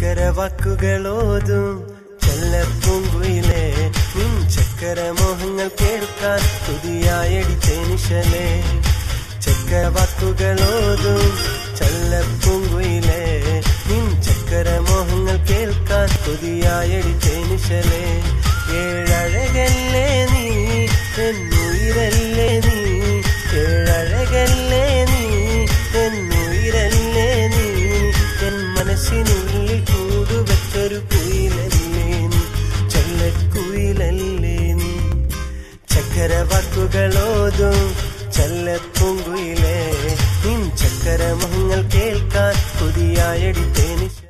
ചക്കര വാക്കുകളോതും ചെല്ലപ്പൂങ്കുയിലേ നിൻ ചക്കര മോഹങ്ങൾ കേൾക്കാൻ പുതിയായടി തേനിശലേ. ചക്കര വാക്കുകളോതും ചെല്ലപ്പൂങ്കുയിലേ നിൻ ചക്കര മോഹങ്ങൾ കേൾക്കാൻ പുതിയായടി തേനിശലേ. ഏഴഴകല്ലേ നീ എന്നുയിരല്ലേ നീ, ഏഴഴകല്ലേ നീ എന്നുയിരല്ലേ നീ, എൻ മനസ്സിനുള്ളിൽ കൂടുവച്ചൊരു കുയിലല്ലേ നീ, ചൊല്ലക്കുയിലല്ലേ നീ. ചക്കര വാക്കുകളോതും ചെല്ലപ്പൂങ്കുയിലേ നിൻ ചക്കര മോഹങ്ങൾ കേൾക്കാൻ പുതിയായടി തേനിശലേ.